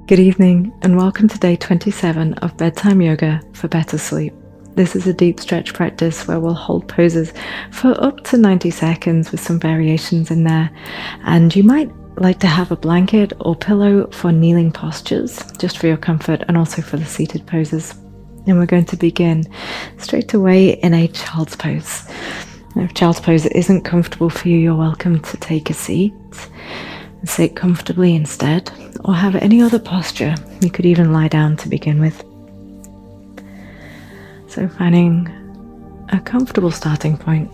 Good evening and welcome to day 27 of Bedtime Yoga for better sleep. This is a deep stretch practice where we'll hold poses for up to 90 seconds with some variations in there. And you might like to have a blanket or pillow for kneeling postures, just for your comfort and also for the seated poses. And we're going to begin straight away in a child's pose. If child's pose isn't comfortable for you, you're welcome to take a seat. Sit comfortably instead, or have any other posture. You could even lie down to begin with. So finding a comfortable starting point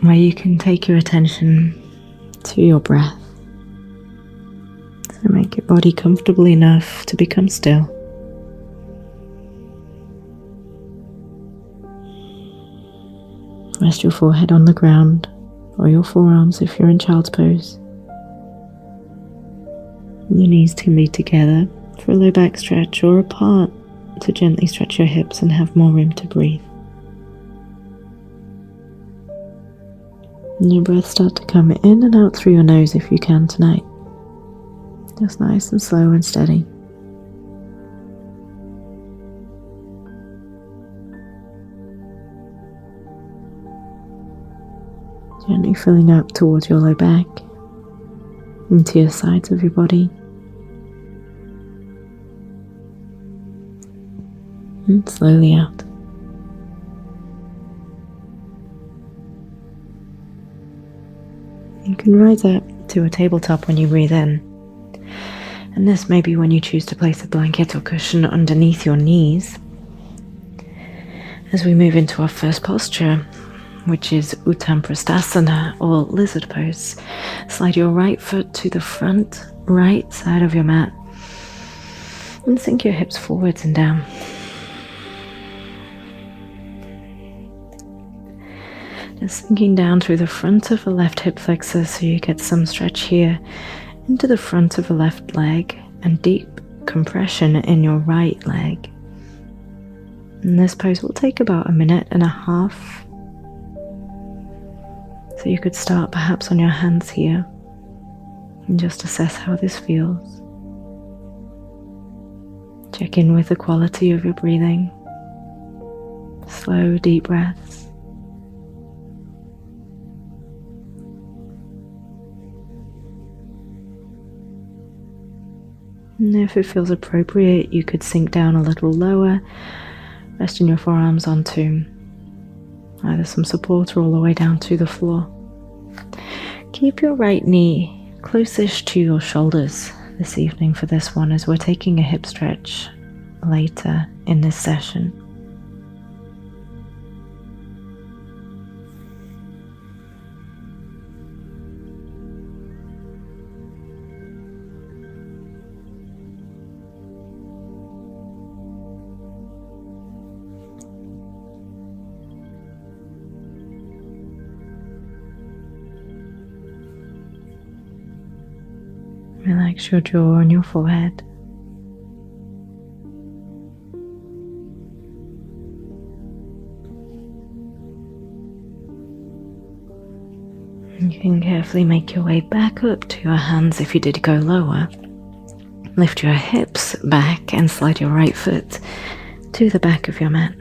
where you can take your attention to your breath. So make your body comfortable enough to become still. Rest your forehead on the ground, or your forearms if you're in child's pose. Your knees can be together for a low back stretch or apart to gently stretch your hips and have more room to breathe. And your breath start to come in and out through your nose if you can tonight. Just nice and slow and steady. Gently filling up towards your low back, into your sides of your body, and slowly out. You can rise up to a tabletop when you breathe in, and this may be when you choose to place a blanket or cushion underneath your knees. As we move into our first posture, which is Uttanapradasana or lizard pose. Slide your right foot to the front right side of your mat and sink your hips forwards and down. Just sinking down through the front of the left hip flexor so you get some stretch here into the front of the left leg and deep compression in your right leg. And this pose will take about 1.5 minutes. So you could start perhaps on your hands here and just assess how this feels. Check in with the quality of your breathing. Slow, deep breaths. And if it feels appropriate, you could sink down a little lower, resting your forearms onto either some support or all the way down to the floor. Keep your right knee closest to your shoulders this evening for this one, as we're taking a hip stretch later in this session. Relax your jaw and your forehead. You can carefully make your way back up to your hands if you did go lower. Lift your hips back and slide your right foot to the back of your mat,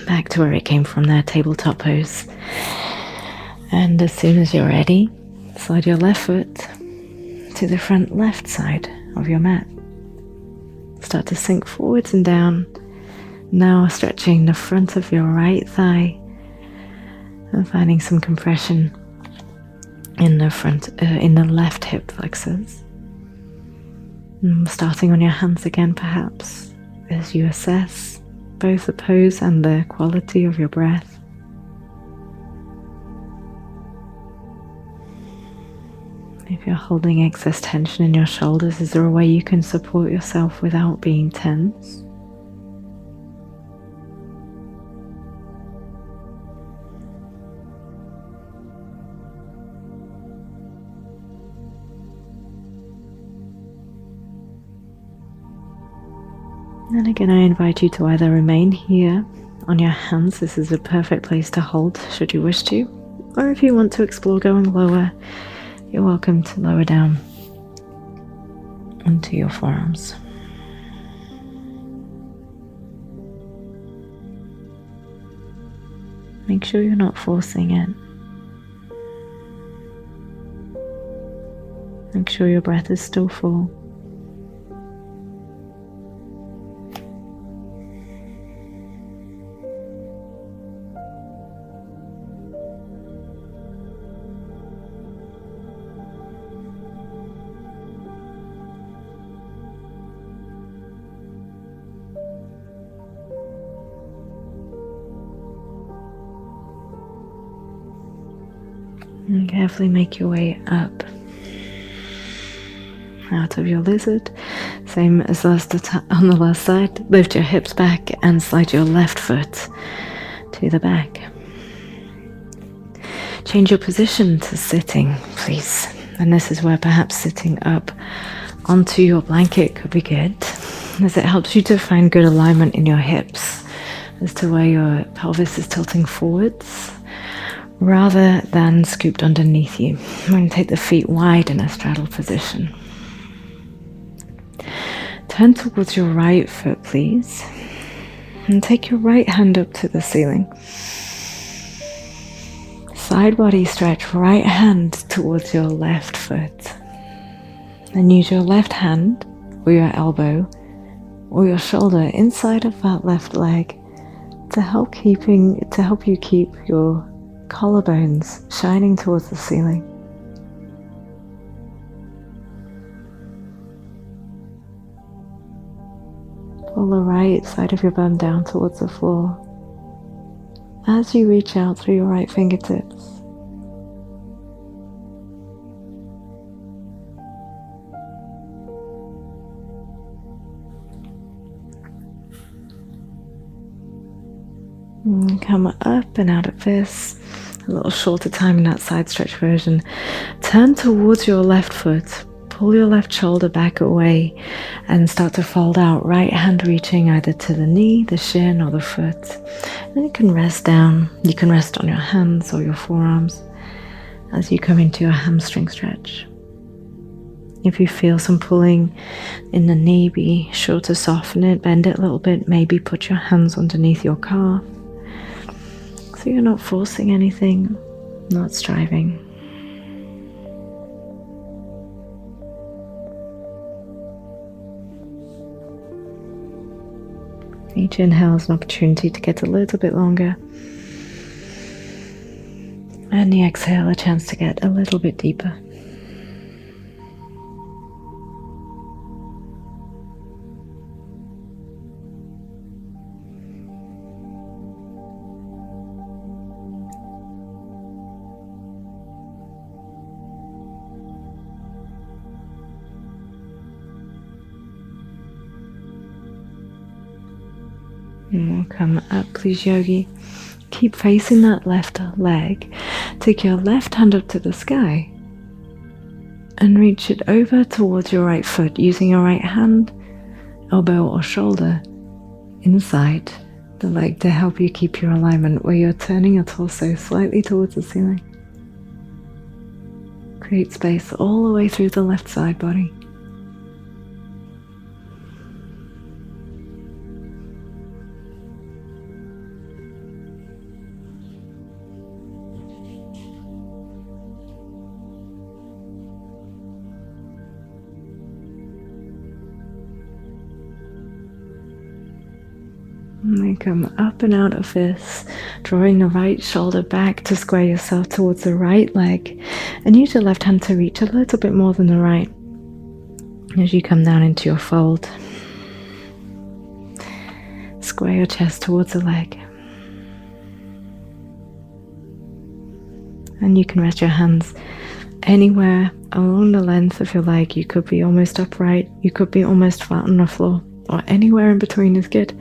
back to where it came from there, tabletop pose. And as soon as you're ready, slide your left foot to the front left side of your mat. Start to sink forwards and down, now stretching the front of your right thigh and finding some compression in the left hip flexors. Starting on your hands again perhaps, as you assess both the pose and the quality of your breath. If you're holding excess tension in your shoulders, is there a way you can support yourself without being tense? And again, I invite you to either remain here on your hands. This is a perfect place to hold should you wish to, or if you want to explore going lower, you're welcome to lower down onto your forearms. Make sure you're not forcing it. Make sure your breath is still full. And carefully make your way up out of your lizard. Same as on the last side. Lift your hips back and slide your left foot to the back. Change your position to sitting, please. And this is where perhaps sitting up onto your blanket could be good, as it helps you to find good alignment in your hips as to where your pelvis is tilting forwards rather than scooped underneath you. I'm going to take the feet wide in a straddle position. Turn towards your right foot, please, and take your right hand up to the ceiling. Side body stretch, right hand towards your left foot. And use your left hand or your elbow or your shoulder inside of that left leg to help you keep your collarbones shining towards the ceiling. Pull the right side of your bum down towards the floor as you reach out through your right fingertips. And come up and out of this. A little shorter time in that side stretch version. Turn towards your left foot. Pull your left shoulder back away and start to fold out. Right hand reaching either to the knee, the shin, or the foot. Then you can rest down. You can rest on your hands or your forearms as you come into your hamstring stretch. If you feel some pulling in the knee, be sure to soften it, bend it a little bit, maybe put your hands underneath your calf. So you're not forcing anything, not striving. Each inhale is an opportunity to get a little bit longer. And the exhale, a chance to get a little bit deeper. And we'll come up, please, yogi. Keep facing that left leg. Take your left hand up to the sky and reach it over towards your right foot, using your right hand, elbow or shoulder inside the leg to help you keep your alignment where you're turning your torso slightly towards the ceiling. Create space all the way through the left side body. And then come up and out of this, drawing the right shoulder back to square yourself towards the right leg, and use your left hand to reach a little bit more than the right as you come down into your fold. Square your chest towards the leg. And you can rest your hands anywhere along the length of your leg. You could be almost upright, you could be almost flat on the floor, or anywhere in between is good.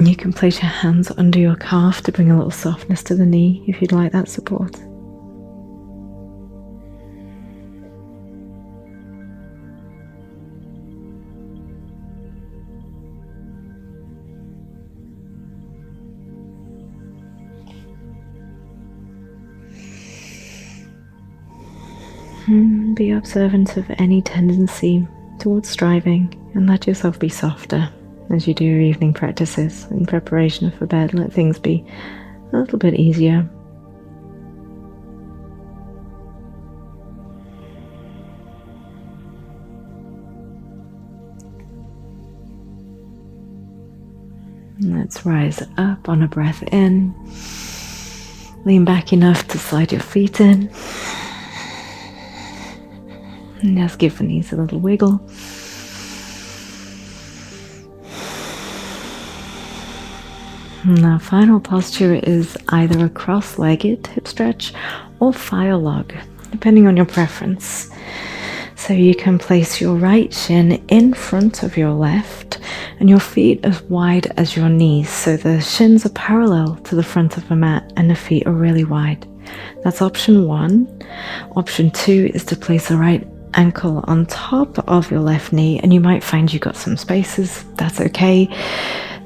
You can place your hands under your calf to bring a little softness to the knee if you'd like that support. Be observant of any tendency towards striving and let yourself be softer as you do your evening practices in preparation for bed. Let things be a little bit easier. Let's rise up on a breath in. Lean back enough to slide your feet in. And just give the knees a little wiggle. And our final posture is either a cross-legged hip stretch or firelog, depending on your preference. So you can place your right shin in front of your left and your feet as wide as your knees. So the shins are parallel to the front of the mat and the feet are really wide. That's option 1. Option 2 is to place the right ankle on top of your left knee, and you might find you've got some spaces. That's okay.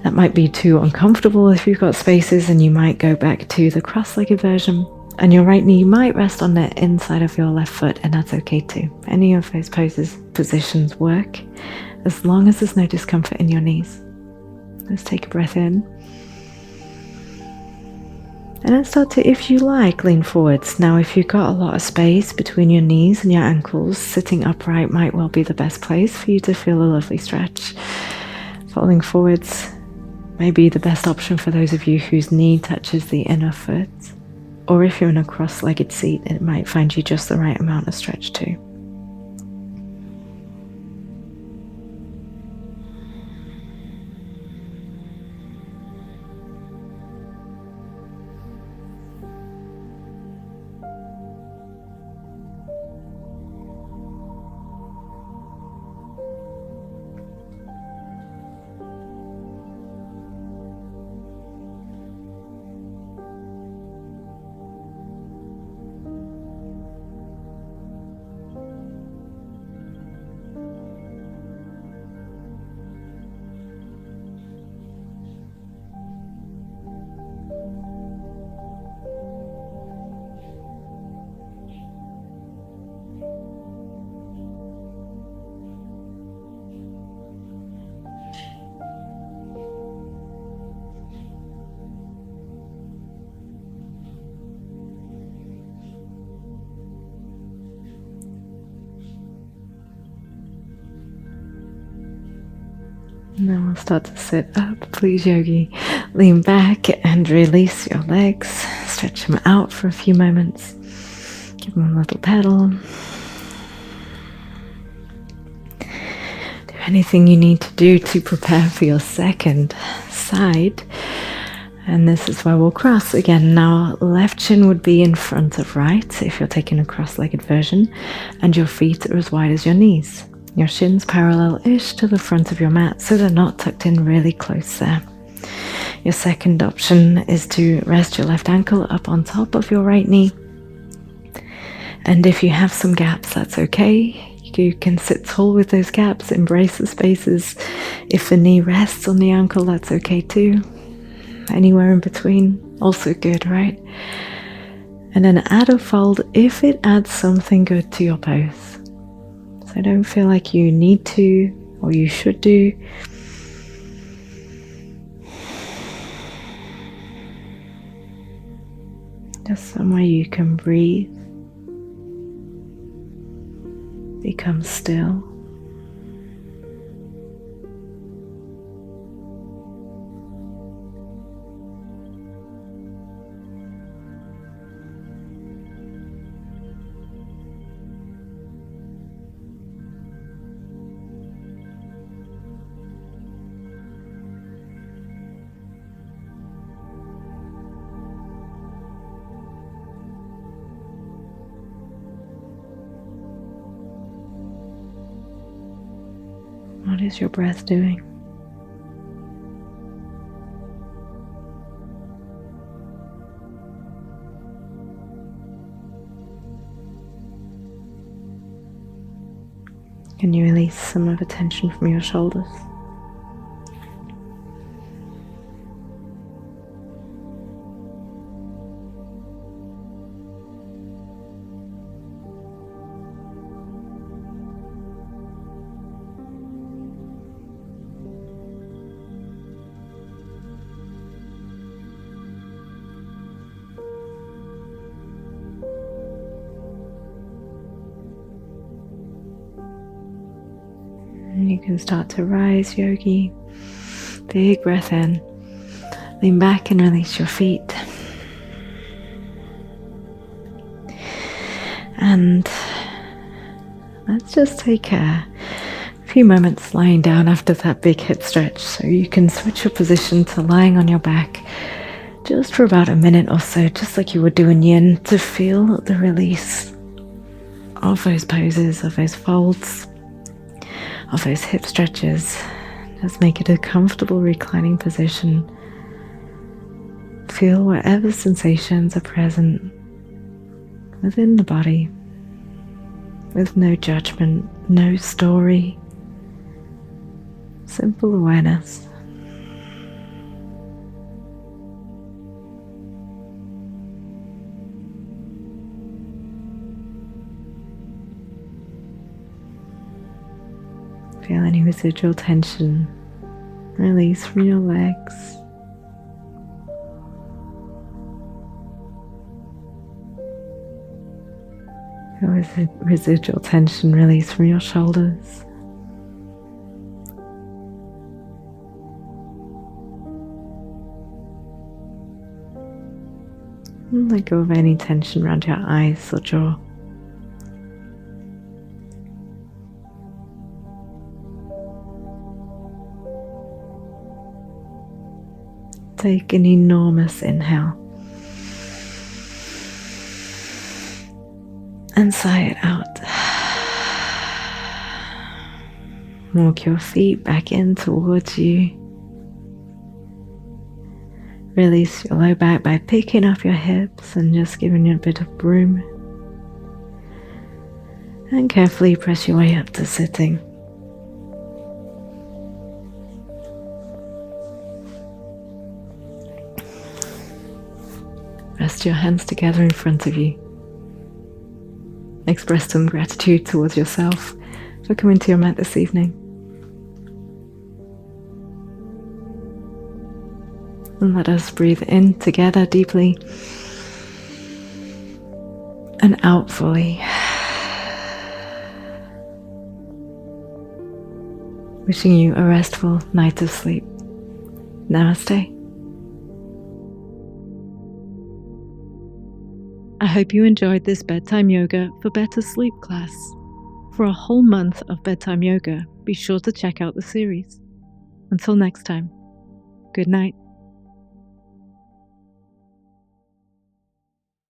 That might be too uncomfortable if you've got spaces, and you might go back to the cross-legged version. And your right knee might rest on the inside of your left foot, and that's okay too. Any of those positions work, as long as there's no discomfort in your knees. Let's take a breath in. And then start to, if you like, lean forwards. Now, if you've got a lot of space between your knees and your ankles, sitting upright might well be the best place for you to feel a lovely stretch. Falling forwards may be the best option for those of you whose knee touches the inner foot. Or if you're in a cross-legged seat, it might find you just the right amount of stretch too. Now we'll start to sit up. Please, yogi, lean back and release your legs. Stretch them out for a few moments. Give them a little pedal. Do anything you need to do to prepare for your second side. And this is where we'll cross again. Now, left shin would be in front of right if you're taking a cross-legged version, and your feet are as wide as your knees. Your shins parallel-ish to the front of your mat, so they're not tucked in really close there. Your second option is to rest your left ankle up on top of your right knee. And if you have some gaps, that's okay. You can sit tall with those gaps, embrace the spaces. If the knee rests on the ankle, that's okay too. Anywhere in between, also good, right? And then add a fold if it adds something good to your pose. So don't feel like you need to or you should do. Just somewhere you can breathe, become still. What is your breath doing? Can you release some of the tension from your shoulders? And you can start to rise, yogi. Big breath in. Lean back and release your feet. And let's just take a few moments lying down after that big hip stretch. So you can switch your position to lying on your back just for about a minute or so, just like you would do in yin, to feel the release of those poses, of those folds, of those hip stretches. Just make it a comfortable reclining position. Feel whatever sensations are present within the body, with no judgment, no story, simple awareness. Feel any residual tension release from your legs. Feel residual tension release from your shoulders. And let go of any tension around your eyes or jaw. Take an enormous inhale and sigh it out. Walk your feet back in towards you. Release your low back by picking up your hips and just giving you a bit of room. And carefully press your way up to sitting. Rest your hands together in front of you. Express some gratitude towards yourself for coming to your mat this evening. And let us breathe in together deeply and out fully. Wishing you a restful night of sleep. Namaste. I hope you enjoyed this Bedtime Yoga for Better Sleep class. For a whole month of Bedtime Yoga, be sure to check out the series. Until next time, good night.